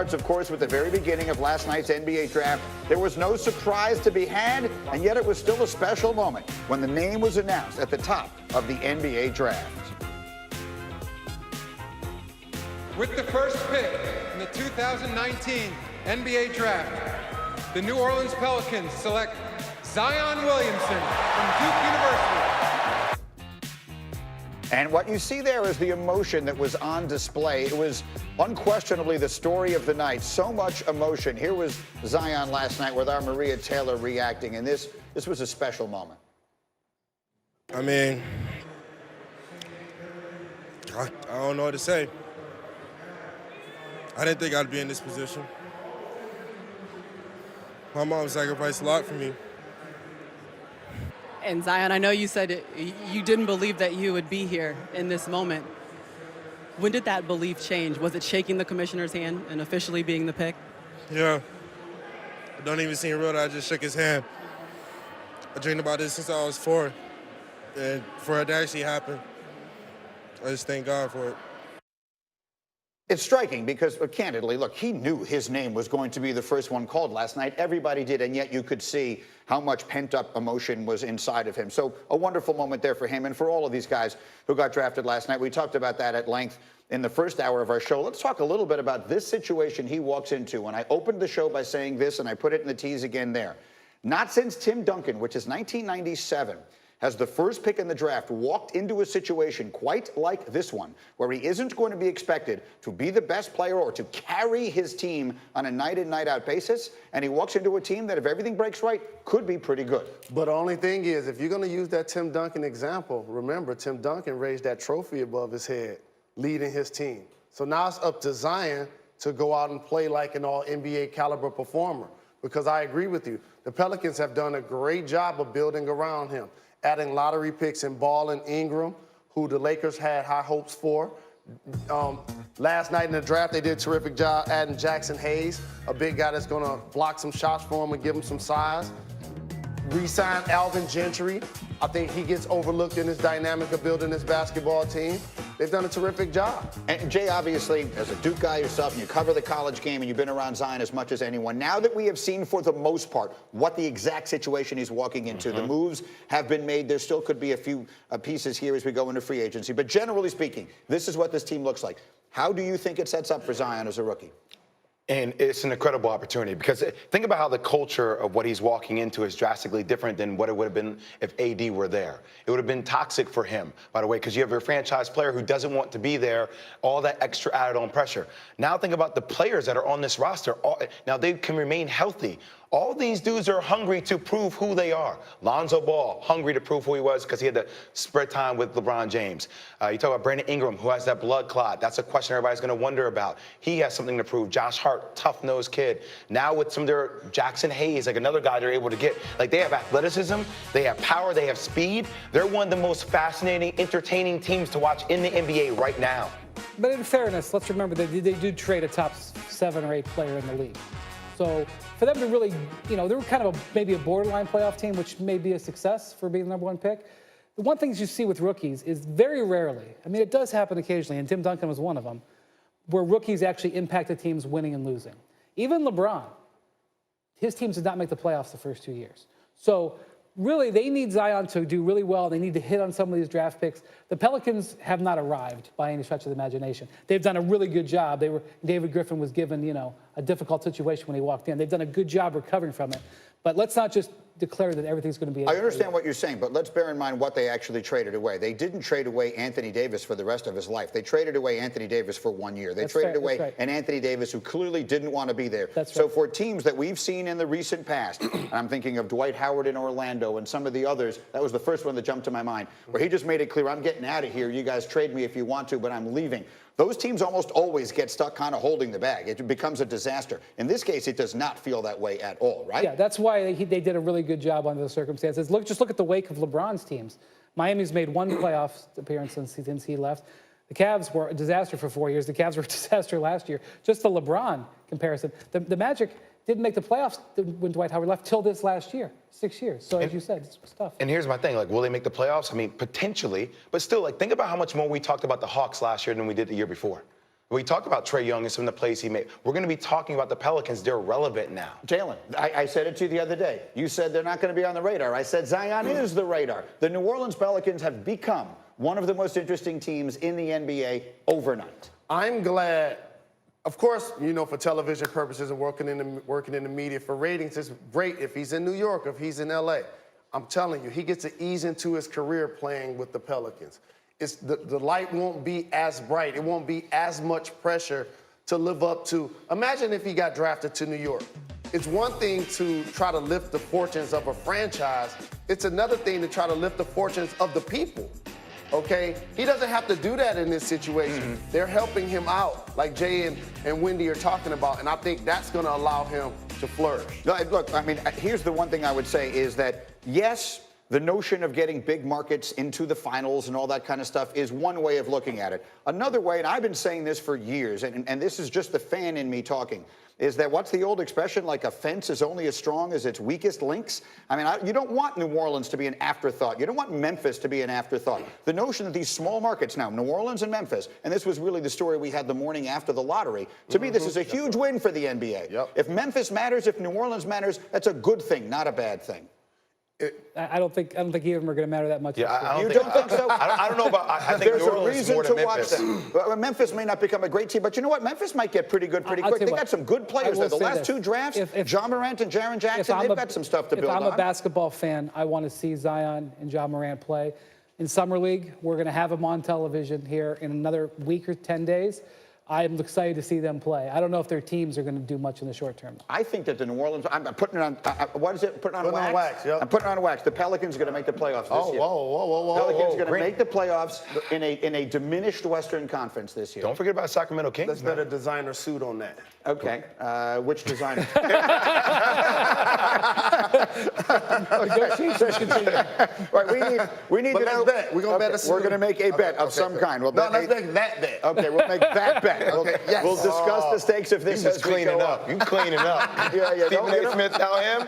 Of course, with the very beginning of last night's NBA draft, there was no surprise to be had, and yet it was still a special moment when the name was announced at the top of the NBA draft. With the first pick in the 2019 NBA draft, the New Orleans Pelicans select Zion Williamson from Duke University. And what you see there is the emotion that was on display. It was unquestionably the story of the night. So much emotion. Here was Zion last night with our Maria Taylor reacting, and this was a special moment. I mean, I don't know what to say. I didn't think I'd be in this position. My mom sacrificed a lot for me. And Zion, I know you said you didn't believe that you would be here in this moment. When did that belief change? Was it shaking the commissioner's hand and officially being the pick? Yeah. It don't even seem real that I just shook his hand. I dreamed about this since I was 4. And for it to actually happen, I just thank God for it. It's striking because, candidly, look, he knew his name was going to be the first one called last night. Everybody did, and yet you could see how much pent-up emotion was inside of him. So a wonderful moment there for him and for all of these guys who got drafted last night. We talked about that at length in the first hour of our show. Let's talk a little bit about this situation he walks into. And I opened the show by saying this, and I put it in the tease again there. Not since Tim Duncan, which is 1997, has the first pick in the draft walked into a situation quite like this one, where he isn't going to be expected to be the best player or to carry his team on a night-in, night-out basis, and he walks into a team that, if everything breaks right, could be pretty good. But the only thing is, if you're going to use that Tim Duncan example, remember, Tim Duncan raised that trophy above his head, leading his team. So now it's up to Zion to go out and play like an all-NBA caliber performer, because I agree with you. The Pelicans have done a great job of building around him, adding lottery picks in Ball and Ingram, who the Lakers had high hopes for. Last night in the draft, they did a terrific job adding Jackson Hayes, a big guy that's going to block some shots for him and give him some size. Re-signed Alvin Gentry. I think he gets overlooked in this dynamic of building this basketball team. They've done a terrific job. And Jay, obviously, as a Duke guy yourself, and you cover the college game, and you've been around Zion as much as anyone. Now that we have seen, for the most part, what the exact situation he's walking into, the moves have been made. There still could be a few pieces here as we go into free agency. But generally speaking, this is what this team looks like. How do you think it sets up for Zion as a rookie? And it's an incredible opportunity, because think about how the culture of what he's walking into is drastically different than what it would have been if AD were there. It would have been toxic for him, by the way, because you have your franchise player who doesn't want to be there, all that extra added on pressure. Now think about the players that are on this roster. Now they can remain healthy. All these dudes are hungry to prove who they are. Lonzo Ball, hungry to prove who he was because he had to spread time with LeBron James. You talk about Brandon Ingram, who has that blood clot. That's a question everybody's going to wonder about. He has something to prove. Josh Hart, tough-nosed kid. Now with some of their Jackson Hayes, like another guy they're able to get. Like, they have athleticism, they have power, they have speed. They're one of the most fascinating, entertaining teams to watch in the NBA right now. But in fairness, let's remember that they do trade a top 7 or 8 player in the league. So for them to really, they were kind of maybe a borderline playoff team, which may be a success for being the #1 pick. The one thing you see with rookies is very rarely, I mean, it does happen occasionally, and Tim Duncan was one of them, where rookies actually impact a team's winning and losing. Even LeBron, his teams did not make the playoffs the first 2 years. So really, they need Zion to do really well. They need to hit on some of these draft picks. The Pelicans have not arrived by any stretch of the imagination. They've done a really good job. David Griffin was given, a difficult situation when he walked in. They've done a good job recovering from it. But let's not just declare that everything's going to be. I understand what you're saying, but let's bear in mind what they actually traded away. They didn't trade away Anthony Davis for the rest of his life. They traded away Anthony Davis for 1 year. They traded away an Anthony Davis who clearly didn't want to be there. So for teams that we've seen in the recent past, and I'm thinking of Dwight Howard in Orlando and some of the others, that was the first one that jumped to my mind, where he just made it clear, I'm getting out of here. You guys trade me if you want to, but I'm leaving. Those teams almost always get stuck kind of holding the bag. It becomes a disaster. In this case, it does not feel that way at all, right? Yeah, that's why they did a really good job under the circumstances. Just look at the wake of LeBron's teams. Miami's made 1 playoff appearance since he left. The Cavs were a disaster for 4 years. The Cavs were a disaster last year. Just the LeBron comparison. The Magic didn't make the playoffs when Dwight Howard left till this last year, 6 years. So as you said, it's tough. And here's my thing, will they make the playoffs? I mean, potentially, but still, think about how much more we talked about the Hawks last year than we did the year before. We talk about Trae Young and some of the plays he made. We're going to be talking about the Pelicans. They're relevant now. Jalen, I said it to you the other day. You said they're not going to be on the radar. I said Zion is the radar. The New Orleans Pelicans have become one of the most interesting teams in the NBA overnight. I'm glad. Of course, you know, for television purposes and working in the media for ratings, it's great if he's in New York, if he's in LA. I'm telling you, he gets to ease into his career playing with the Pelicans. It's the light won't be as bright. It won't be as much pressure to live up to. Imagine if he got drafted to New York. It's one thing to try to lift the fortunes of a franchise. It's another thing to try to lift the fortunes of the people. Okay? He doesn't have to do that in this situation. They're helping him out, like Jay and Wendy are talking about, and I think that's going to allow him to flourish. No, look, I mean, here's the one thing I would say is that, yes, the notion of getting big markets into the finals and all that kind of stuff is one way of looking at it. Another way, and I've been saying this for years, and this is just the fan in me talking, is that what's the old expression, like a fence is only as strong as its weakest links? I mean, you don't want New Orleans to be an afterthought. You don't want Memphis to be an afterthought. The notion that these small markets now, New Orleans and Memphis, and this was really the story we had the morning after the lottery, to me this is a huge win for the NBA. Yep. If Memphis matters, if New Orleans matters, that's a good thing, not a bad thing. I don't think either of them are going to matter that much. Yeah, I You don't think so? I don't know about. I think There's New a Orleans reason more to than watch Memphis. them. Well, Memphis may not become a great team, but you know what? Memphis might get pretty good pretty I'll quick. tell They you got what, some good players I there. will The say last this. two drafts, If Ja Morant and Jaren Jackson, they've got some stuff to build on. If I'm a basketball fan, I want to see Zion and Ja Morant play. In Summer League, we're going to have them on television here in another week or 10 days. I'm excited to see them play. I don't know if their teams are going to do much in the short term. I think that the New Orleans, I'm putting it on, what is it? Putting on Putting wax? on wax, yep. I'm putting it on wax. The Pelicans are going to make the playoffs this year. Whoa. Pelicans are going to make the playoffs in a diminished Western Conference this year. Don't forget about Sacramento Kings. Let's bet a designer suit on that. Okay. Which designer? Negotiations continue. Right, we need But to let's know. bet. We're gonna bet a suit. We're going to make a bet of some kind. We'll No, bet let's make that bet. Okay, we'll make that bet. Okay, yes. We'll discuss the stakes of this You just as we cleaning go up. You cleaning up. Yeah. Stephen don't- A. Smith, tell him.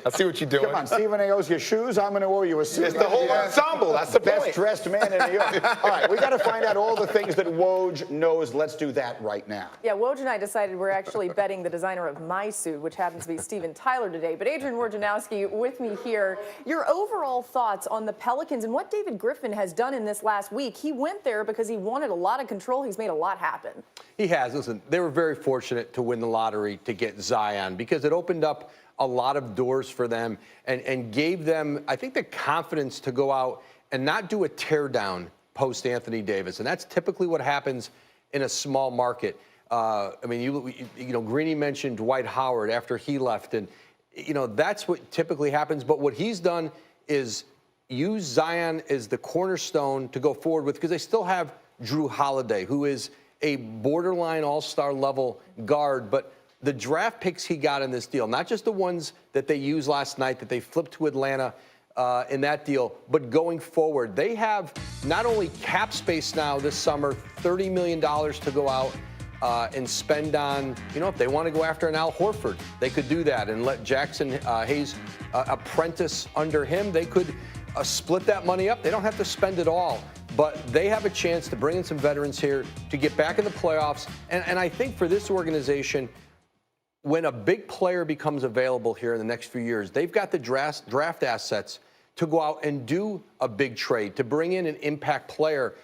I see what you're doing. Come on, Stephen A. owes you shoes. I'm going to owe you a suit. It's the whole ensemble. That's the Best point. dressed man in New York. All right, we got to find out all the things that Woj knows. Let's do that right now. Yeah, Woj and I decided we're actually betting the designer of my suit, which happens to be Steven Tyler today. But Adrian Wojnarowski with me here. Your overall thoughts on the Pelicans and what David Griffin has done in this last week. He went there because he wanted a lot of control. He's made a lot happen. He has. Listen, they were very fortunate to win the lottery to get Zion because it opened up a lot of doors for them and gave them, I think, the confidence to go out and not do a teardown post Anthony Davis. And that's typically what happens in a small market. I mean, you know, Greeny mentioned Dwight Howard after he left, and you know that's what typically happens. But what he's done is use Zion as the cornerstone to go forward with, because they still have Drew Holiday, who is a borderline all-star level guard. But the draft picks he got in this deal, not just the ones that they used last night that they flipped to Atlanta in that deal, but going forward, they have not only cap space now this summer, $30 million to go out and spend on, you know, if they want to go after an Al Horford, they could do that and let Jackson Hayes apprentice under him. They could split that money up. They don't have to spend it all, but they have a chance to bring in some veterans here to get back in the playoffs. And I think for this organization, when a big player becomes available here in the next few years, they've got the draft assets to go out and do a big trade, to bring in an impact player,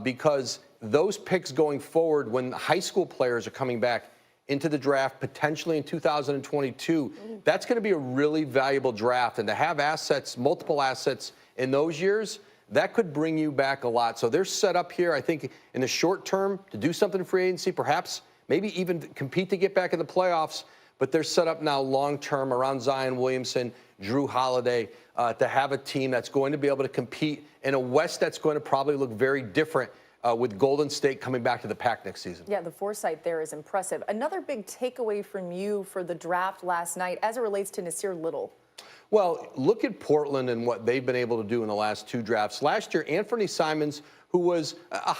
because those picks going forward, when high school players are coming back into the draft, potentially in 2022, that's going to be a really valuable draft. And to have assets, multiple assets in those years, that could bring you back a lot. So they're set up here, I think, in the short term to do something in free agency, perhaps maybe even compete to get back in the playoffs. But they're set up now long-term around Zion Williamson, Drew Holiday, to have a team that's going to be able to compete in a West that's going to probably look very different with Golden State coming back to the pack next season. Yeah, the foresight there is impressive. Another big takeaway from you for the draft last night as it relates to Nasir Little. Well, look at Portland and what they've been able to do in the last two drafts. Last year, Anthony Simons, who was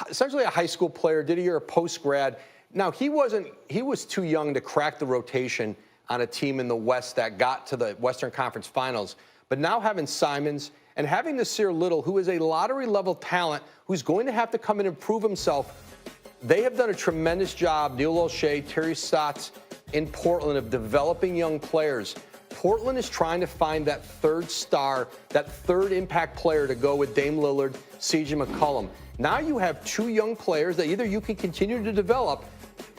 essentially a high school player, did a year of post-grad. Now, he was too young to crack the rotation on a team in the West that got to the Western Conference Finals. But now having Simons and having Nasir Little, who is a lottery-level talent, who's going to have to come in and prove himself they have done a tremendous job, Neil O'Shea, Terry Stotts in Portland, of developing young players. Portland is trying to find that third star, that third impact player to go with Dame Lillard, CJ McCollum. Now you have two young players that either you can continue to develop,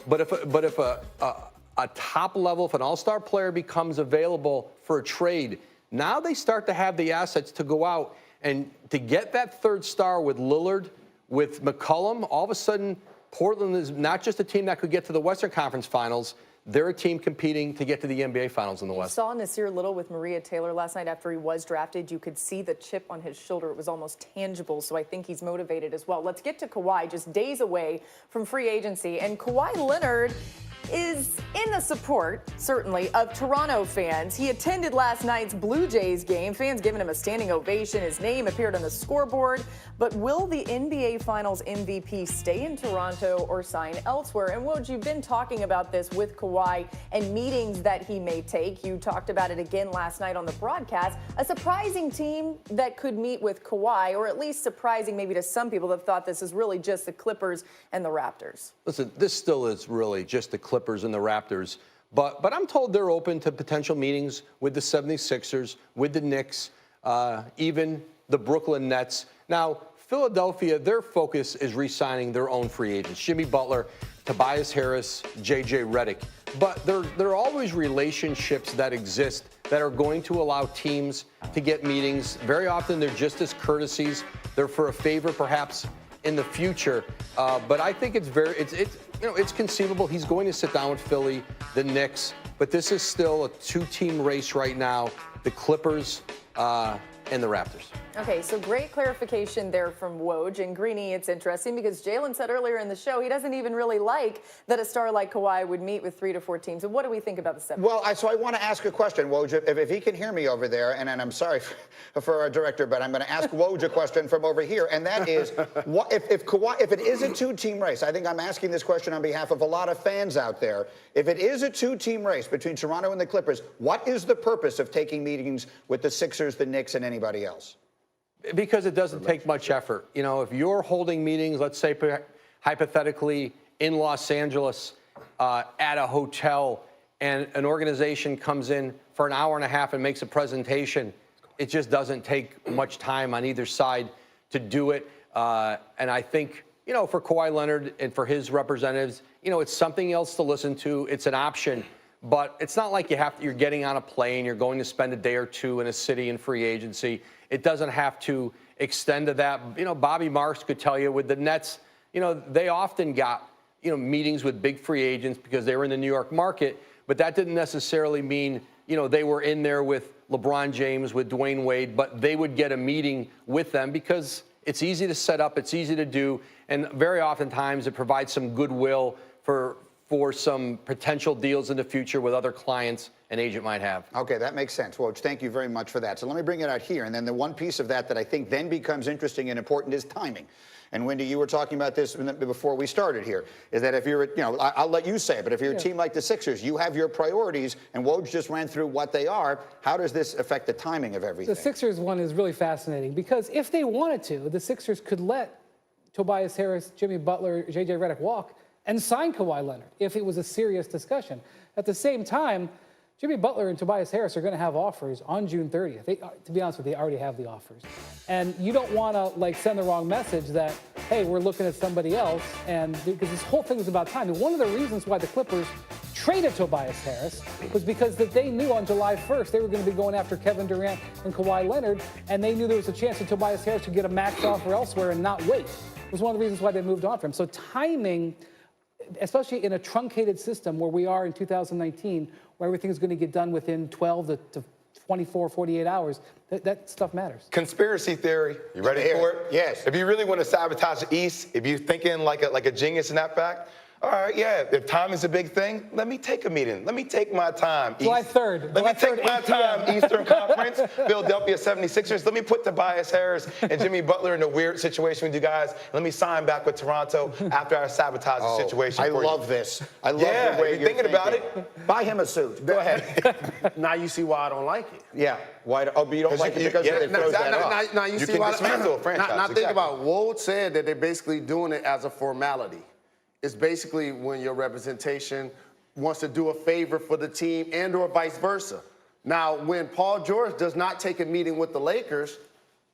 but if a top level, if an all-star player becomes available for a trade, now they start to have the assets to go out and to get that third star with Lillard, with McCollum. All of a sudden, Portland is not just a team that could get to the Western Conference Finals. They're a team competing to get to the NBA Finals in the West. Saw Nasir Little with Maria Taylor last night after he was drafted. You could see the chip on his shoulder. It was almost tangible, so I think he's motivated as well. Let's get to Kawhi, just days away from free agency. And Kawhi Leonard is in the support, certainly, of Toronto fans. He attended last night's Blue Jays game. Fans giving him a standing ovation. His name appeared on the scoreboard. But will the NBA Finals MVP stay in Toronto or sign elsewhere? And Woj, you've been talking about this with Kawhi and meetings that he may take. You talked about it again last night on the broadcast. A surprising team that could meet with Kawhi, or at least surprising maybe to some people that thought this is really just the Clippers and the Raptors. Listen, this still is really just the Clippers and the Raptors. But I'm told they're open to potential meetings with the 76ers, with the Knicks, even the Brooklyn Nets. Now, Philadelphia, their focus is re-signing their own free agents. Jimmy Butler, Tobias Harris, J.J. Redick. But there are always relationships that exist that are going to allow teams to get meetings. Very often they're just as courtesies. They're for a favor perhaps in the future. But I think it's conceivable. He's going to sit down with Philly, the Knicks. But this is still a two-team race right now, the Clippers and the Raptors. Okay, so great clarification there from Woj. And Greeny, it's interesting because Jalen said earlier in the show he doesn't even really like that a star like Kawhi would meet with 3 to 4 teams. And what do we think about the 7? Well, so I want to ask a question, Woj, if he can hear me over there, and I'm sorry for our director, but I'm going to ask Woj a question from over here, and that is, if it is a two-team race, I think I'm asking this question on behalf of a lot of fans out there. If it is a two-team race between Toronto and the Clippers, what is the purpose of taking meetings with the Sixers, the Knicks, and anybody else? Because it doesn't take much effort. You know, if you're holding meetings, let's say hypothetically in Los Angeles at a hotel, and an organization comes in for an hour and a half and makes a presentation, it just doesn't take much time on either side to do it. And I think, you know, for Kawhi Leonard and for his representatives, you know, it's something else to listen to. It's an option. But it's not like you're getting on a plane, you're going to spend a day or two in a city in free agency. It doesn't have to extend to that. You know, Bobby Marks could tell you with the Nets, you know, they often got, you know, meetings with big free agents because they were in the New York market, but that didn't necessarily mean, you know, they were in there with LeBron James, with Dwayne Wade, but they would get a meeting with them because it's easy to set up, it's easy to do, and very oftentimes it provides some goodwill for some potential deals in the future with other clients an agent might have. Okay, that makes sense. Well, thank you very much for that. So let me bring it out here. And then the one piece of that I think then becomes interesting and important is timing. And Wendy, you were talking about this before we started here, is that if you're, you know, I'll let you say it, but if you're a team like the Sixers, you have your priorities, and Woj just ran through what they are. How does this affect the timing of everything? The Sixers one is really fascinating because if they wanted to, the Sixers could let Tobias Harris, Jimmy Butler, J.J. Redick walk and sign Kawhi Leonard if it was a serious discussion. At the same time, Jimmy Butler and Tobias Harris are going to have offers on June 30th. To be honest with you, they already have the offers. And you don't want to like send the wrong message that, hey, we're looking at somebody else. And because this whole thing is about timing. One of the reasons why the Clippers traded Tobias Harris was because that they knew on July 1st they were going to be going after Kevin Durant and Kawhi Leonard, and they knew there was a chance that Tobias Harris could get a max offer elsewhere and not wait. It was one of the reasons why they moved on from him. So timing, especially in a truncated system where we are in 2019, where everything is going to get done within 12 to 24, 48 hours, that stuff matters. Conspiracy theory. You ready for it? Yes. If you really want to sabotage the East, if you're thinking like a genius in that fact, all right, yeah, if time is a big thing, let me take a meeting. Let me take my time. July 3rd. Let me take my time, Eastern Conference, Philadelphia 76ers. Let me put Tobias Harris and Jimmy Butler in a weird situation with you guys. Let me sign back with Toronto after I sabotage the situation. I love this. I love the way you're thinking about it. Buy him a suit. Go ahead. Now you see why I don't like it. Yeah. Why? Oh, but you don't like it because it throws that off. Now you see can why. dismantle a franchise. Now think about, Woj said that they're basically doing it as a formality. is basically when your representation wants to do a favor for the team and or vice versa. Now, when Paul George does not take a meeting with the Lakers,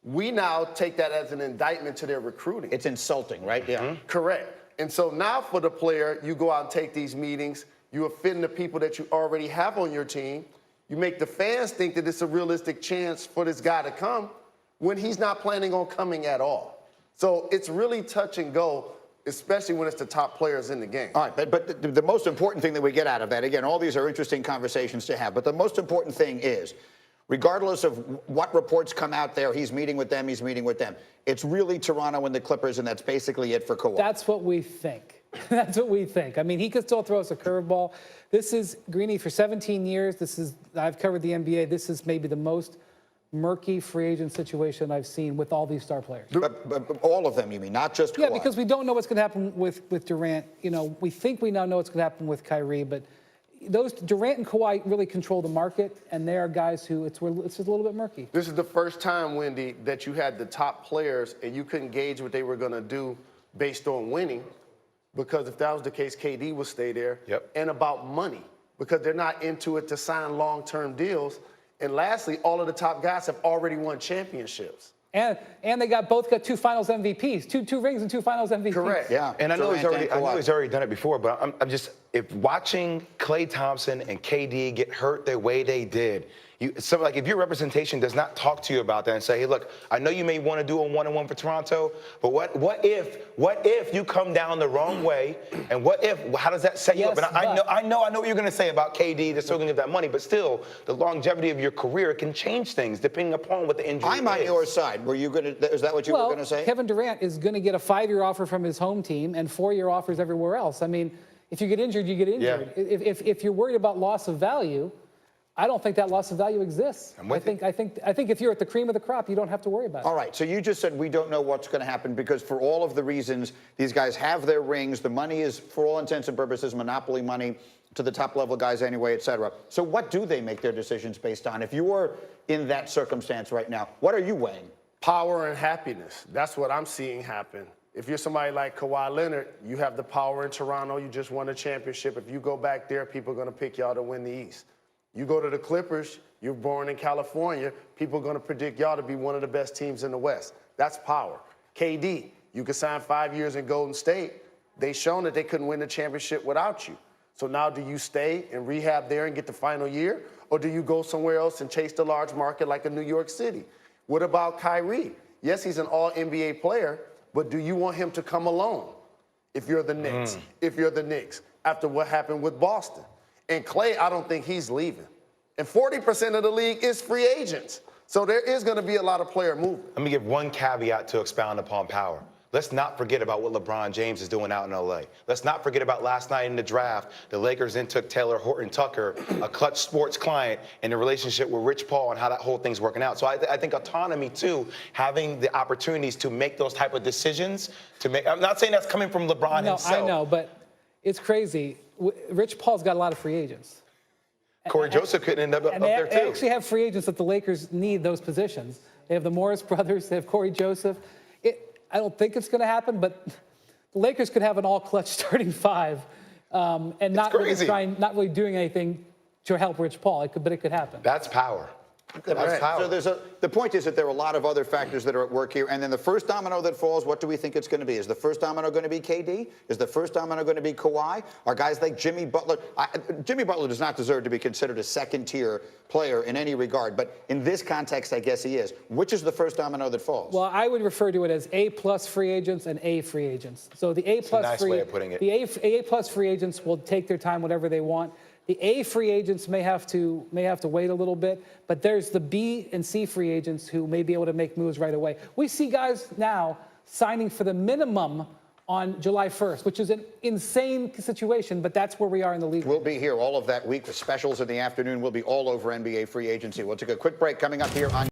we now take that as an indictment to their recruiting. It's insulting, right? Yeah. Correct. And so now for the player, you go out and take these meetings, you offend the people that you already have on your team, you make the fans think that it's a realistic chance for this guy to come when he's not planning on coming at all. So it's really touch and go, especially when it's the top players in the game. All right, but the most important thing that we get out of that, again, all these are interesting conversations to have, but the most important thing is, regardless of what reports come out there, he's meeting with them, it's really Toronto and the Clippers, and that's basically it for Kawhi. That's what we think. That's what we think. I mean, he could still throw us a curveball. This is, Greeny, for 17 years, I've covered the NBA, this is maybe the most murky free agent situation I've seen with all these star players. But all of them, you mean, not just Kawhi? Yeah, because we don't know what's going to happen with Durant. You know, we think we now know what's going to happen with Kyrie, but those Durant and Kawhi really control the market, and they are guys who it's just a little bit murky. This is the first time, Wendy, that you had the top players and you couldn't gauge what they were going to do based on winning, because if that was the case, KD would stay there. Yep. And about money, because they're not into it to sign long-term deals. And lastly, all of the top guys have already won championships. And they both got 2 Finals MVPs, two rings and 2 Finals MVPs. Correct. Yeah. And I know he's Durant already done it before, but I'm just, if watching Klay Thompson and KD get hurt the way they did, if your representation does not talk to you about that and say, hey, look, I know you may want to do a one-on-one for Toronto, but what if you come down the wrong way, and how does that set you up? And I know what you're going to say about KD, they're still going to give that money, but still, the longevity of your career can change things depending upon what the injury is. I'm on your side. Is that what you were going to say? Kevin Durant is going to get a 5-year offer from his home team and 4-year offers everywhere else. I mean, if you get injured, you get injured. Yeah. If you're worried about loss of value, I don't think that loss of value exists. I think if you're at the cream of the crop, you don't have to worry about it. All right, so you just said we don't know what's going to happen because for all of the reasons, these guys have their rings, the money is, for all intents and purposes, monopoly money to the top level guys anyway, et cetera. So what do they make their decisions based on? If you were in that circumstance right now, what are you weighing? Power and happiness. That's what I'm seeing happen. If you're somebody like Kawhi Leonard, you have the power in Toronto. You just won a championship. If you go back there, people are going to pick y'all to win the East. You go to the Clippers, you're born in California, people are going to predict y'all to be one of the best teams in the West. That's power. KD, you could sign 5 years in Golden State. They've shown that they couldn't win the championship without you. So now do you stay and rehab there and get the final year? Or do you go somewhere else and chase the large market like a New York City? What about Kyrie? Yes, he's an all-NBA player, but do you want him to come alone if you're the Knicks? If you're the Knicks, after what happened with Boston? And Klay, I don't think he's leaving. And 40% of the league is free agents. So there is going to be a lot of player movement. Let me give one caveat to expound upon power. Let's not forget about what LeBron James is doing out in L.A. Let's not forget about last night in the draft. The Lakers then took Taylor Horton Tucker, a Clutch Sports client, in the relationship with Rich Paul and how that whole thing's working out. So I think autonomy, too, having the opportunities to make those type of decisions, I'm not saying that's coming from LeBron himself. I know, but it's crazy. Rich Paul's got a lot of free agents. Corey Joseph could end up there, too. They actually have free agents that the Lakers need those positions. They have the Morris brothers. They have Corey Joseph. I don't think it's going to happen, but the Lakers could have an all-clutch starting 5 and not really doing anything to help Rich Paul. But it could happen. That's power. That's power. So the point is that there are a lot of other factors that are at work here. And then the first domino that falls, what do we think it's going to be? Is the first domino going to be KD? Is the first domino going to be Kawhi? Are guys like Jimmy Butler? Jimmy Butler does not deserve to be considered a second-tier player in any regard. But in this context, I guess he is. Which is the first domino that falls? Well, I would refer to it as A-plus free agents and A free agents. So the A-plus nice way of putting it. The A-plus free agents will take their time, whatever they want. The A free agents may have to wait a little bit, but there's the B and C free agents who may be able to make moves right away. We see guys now signing for the minimum on July 1st, which is an insane situation, but that's where we are in the league. We'll be here all of that week with specials in the afternoon. We'll be all over NBA free agency. We'll take a quick break coming up here on